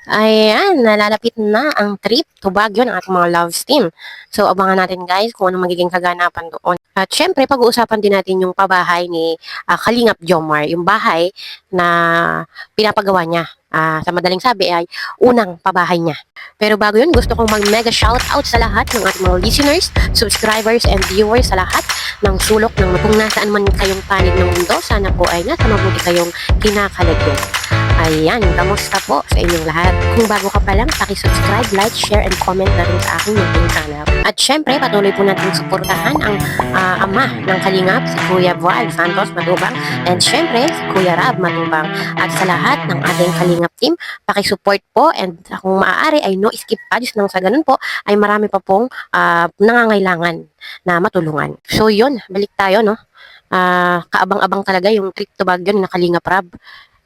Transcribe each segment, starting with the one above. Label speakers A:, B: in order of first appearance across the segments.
A: Ayan, nalalapit na ang trip to Baguio ng ating mga Loves team. So, abangan natin guys kung anong magiging kaganapan doon. At syempre, pag-uusapan din natin yung pabahay ni Kalingap Jomar, yung bahay na pinapagawa niya. Sa madaling sabi ay unang pabahay niya. Pero bago yun, gusto kong mag-mega shoutout sa lahat ng ating mga listeners, subscribers, and viewers sa lahat ng sulok ng kung nasaan man kayong panig ng mundo. Sana po ay nasa mabuti kayong kinakalagyan. Ayan, kamusta po sa inyong lahat? Kung bago ka pa lang, paki-subscribe, like, share, and comment na rin sa aking YouTube channel. At syempre, patuloy po natin suportahan ang ama ng Kalingap, si Kuya Bual Santos Matubang, and syempre, si Kuya Rab Matubang. At sa lahat ng ating Kalingap team, paki-support po, and kung maaari ay no skip ads nang sa ganun po, ay marami pa pong nangangailangan na matulungan. So yun, balik tayo, no? Kaabang-abang talaga yung trip to Baguio ni Kalingap Rab.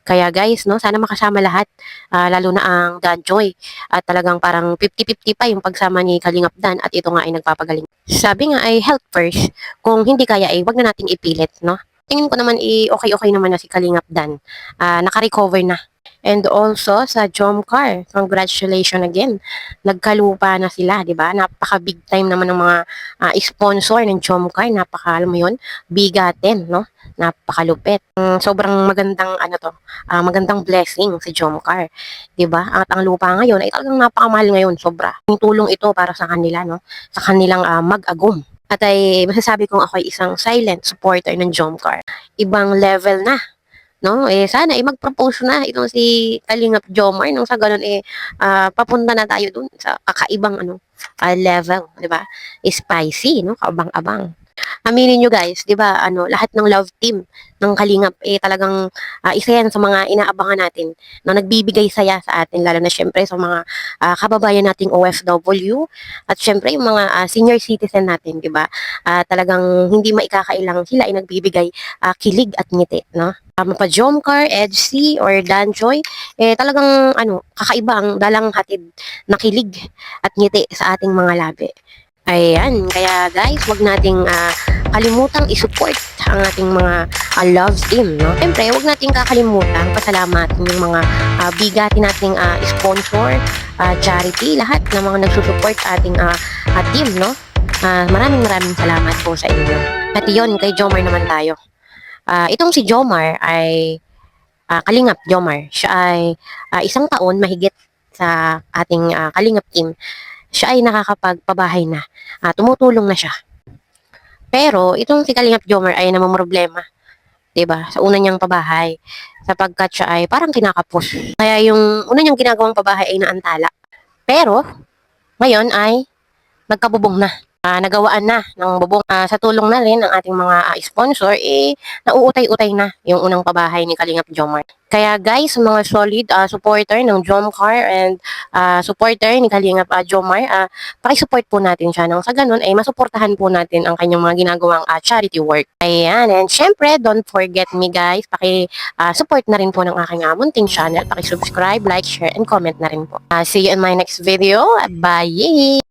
A: Kaya guys, no, sana makasama lahat, lalo na ang Dan Joy. At talagang parang 50-50 pa yung pagsama ni Kalingap Dan at ito nga ay nagpapagaling. Sabi nga ay health first. Kung hindi kaya ay wag na nating ipilit, no? Tingin ko naman okay naman na si Kalingap Dan. Naka-recover na. And also sa Jomcar, congratulations again. Nagkalupa na sila, 'di ba? Napaka big time naman ng mga sponsor ng Jomcar, napaka alam mo 'yon, bigatin, no? Napakalupit. Sobrang magandang magandang blessing sa Jomcar, 'di ba? At ang lupa ngayon ay talagang napakamahal ngayon, sobra. Yung tulong ito para sa kanila, no? Sa kanilang mag-agum. At ay masasabi kong ako ay isang silent supporter ng Jomcar. Ibang level na, no? Sana mag-propose na itong si Kalingap Jomar nang sa ganun papunta na tayo dun sa kakaibang level, 'di ba? Spicy, no? Kaabang-abang. Aminin nyo guys, 'di ba, lahat ng love team ng Kalingap talagang isa yan sa mga inaabangan natin na nagbibigay saya sa atin, lalo na syempre sa mga kababayan nating OFW at syempre yung mga senior citizen natin, 'di ba? Talagang hindi maikakailang sila ay nagbibigay kilig at ngiti, no? Pa Jomcar, Edc, or Danjoy, talagang kakaiba ang dalang hatid na kilig at ngiti sa ating mga labi. Ayan, kaya guys, wag nating kalimutang isupport ang ating mga love team, no? Siyempre, wag nating kakalimutan pasalamatan yung mga bigati nating sponsor, charity, lahat ng mga nagsusupport sa ating team, no? Maraming salamat po sa inyo. At yun, kay Jomar naman tayo. Itong si Jomar ay Kalingap Jomar. Siya ay isang taon mahigit sa ating Kalingap team. Siya ay nakakapagpabahay na. Tumutulong na siya. Pero itong si Kalingap Jomar ay namumroblema, 'di ba? Sa una niyang pabahay, sapagkat siya ay parang kinakapos. Kaya yung una niyang ginagawang pabahay ay naantala. Pero ngayon ay nagkabubong na. Nagawaan na ng bubong. Sa tulong na rin ng ating mga sponsor, nauutay-utay na yung unang pabahay ni Kalingap Jomar. Kaya guys, mga solid supporter ng Jomcar and supporter ni Kalingap Jomar, pakisupport po natin siya nang sa ganun ay masuportahan po natin ang kanyang mga ginagawang charity work. Ayan, and syempre, don't forget me guys, support na rin po ng aking munting channel. Paki-subscribe, like, share, and comment na rin po. See you in my next video. Bye!